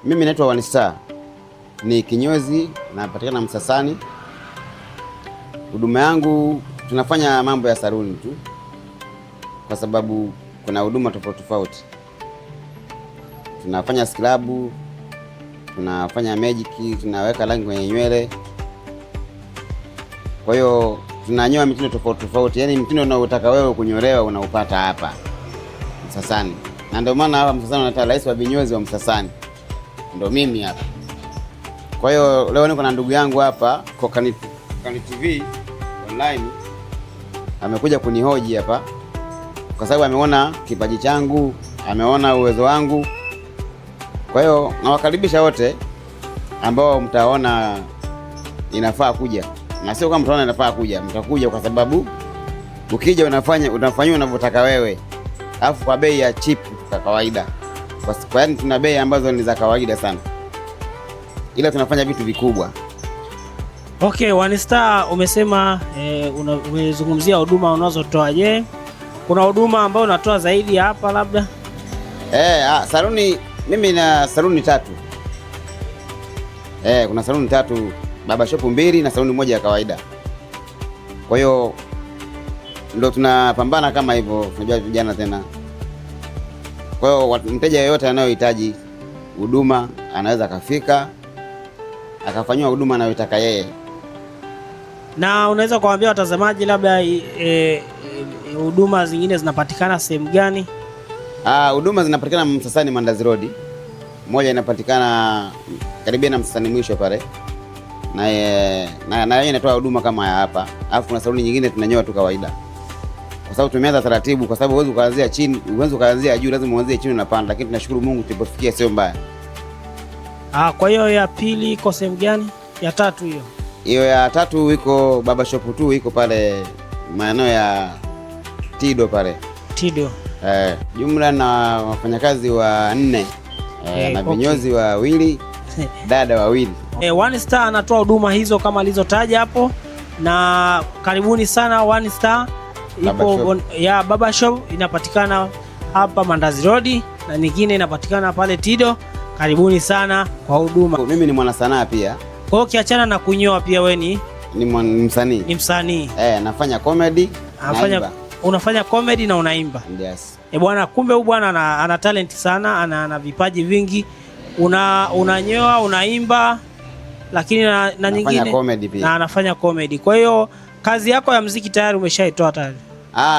Mimi naitwa One Star, ni kinyozi, napatikana Msasani. Huduma yangu tunafanya mambo ya saluni tu, kwa sababu kuna huduma tofauti tofauti. Tunafanya scrub, tunafanya magic, tunaweka rangi kwenye nywele. Kwa hiyo tunanyoa mitindo tofauti tofauti, yaani mtindo unaotaka wewe kunyolewa unaupata hapa Msasani. Na ndio maana hapa Msasani wanaita rais wa vinyozi wa Msasani. Ndio mimi hapa. Kwa hiyo leo niko na ndugu yangu hapa Kokani TV online. Amekuja kunihoji hapa kwa sababu ameona kipaji changu, ameona uwezo wangu. Kwa hiyo nawakaribisha wote ambao mtaona inafaa kuja. Na sio kama mtaona inafaa kuja, mtakuja kwa sababu ukija unafanya unavyotaka wewe. Alafu kwa bei ya cheap kwa kawaida. Kwa yaani tuna bei ambazo ni za kawaida sana, ila tunafanya vitu vikubwa. Okay, One Star umesema umezungumzia huduma unazotoa. Je, kuna huduma ambayo unatoa zaidi hapa labda? Saluni, mimi na saluni 3. Kuna saluni 3, baba shop 2 na saluni moja ya kawaida. Kwa hiyo ndio tunapambana kama hivyo, tunajua vijana tena. Kwa hiyo mteja yeyote anayohitaji huduma anaweza akafika akafanywa huduma anayotaka yeye. Na unaweza kuwaambia watazamaji labda huduma zingine zinapatikana sehemu gani? Huduma zinapatikana Msasani Mandazi Road. Moja inapatikana karibia na Msasani mwisho pale. Na yeye inatoa huduma kama ya hapa. Alafu kuna saluni nyingine tunanyoa tu kawaida. Kwa sababu tumeanza taratibu, kwa sababu huwezi kuanzia chini, huwezi kuanzia juu, lazima uanzie chini unapanda, lakini tunashukuru Mungu tulipofikia sio mbaya. Kwa hiyo ya pili iko sehemu gani? Ya tatu hiyo? Hiyo ya tatu iko baba shop 2, iko pale maeneo ya Tido pale. Tido. Jumla na wafanyakazi 4 na vinyozi 2, dada 2. One Star anatoa huduma hizo kama alizotaja hapo, na karibuni sana One Star. Baba shop inapatikana hapa Mandazi Road na nyingine inapatikana pale Tido. Karibuni sana kwa huduma. Mimi ni mwana sanaa pia. Kwa hiyo kiachana na kunyoa pia wewe ni msanii. Ni msanii. Nafanya comedy. Unafanya comedy na unaimba. Yes. Bwana, kumbe huyu bwana ana talent sana, ana vipaji vingi. Unanyoa, unaimba, lakini na nyingine comedy pia. Na anafanya comedy. Kwa hiyo kazi yako ya muziki tayari umeshaitoa tayari?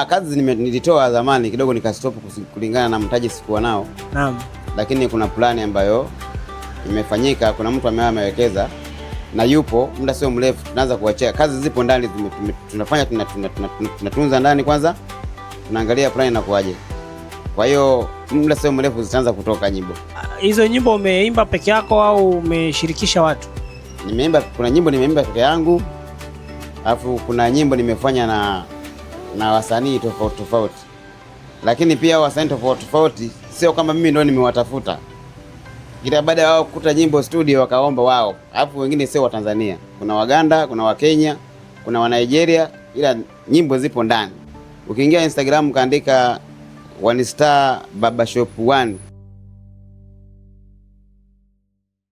Kazi nilitoa zamani kidogo nikastop kulingana na mtaji sikuwa nao. Naam. Lakini kuna plani ambayo imefanyika, kuna mtu amewekeza na yupo muda sio mrefu tunaanza kuachia. Kazi zipo ndani, tunafanya tunatunza ndani kwanza, tunaangalia plani inakuaje. Kwa hiyo muda sio mrefu zitaanza kutoka nyimbo. Hizo nyimbo umeimba peke yako au umeshirikisha watu? Kuna nyimbo nimeimba peke yangu, alafu kuna nyimbo nimefanya na wasanii tofauti tofauti. Lakini pia wasanii tofauti tofauti sio kama mimi ndio nimewatafuta. Kila baada ya wao kukuta nyimbo studio wakaomba wao. Alafu wengine sio wa Tanzania. Kuna Waganda, kuna wa Kenya, kuna wa Nigeria, ila nyimbo zipo ndani. Ukiingia Instagram kaandika One Star Baba Shop 1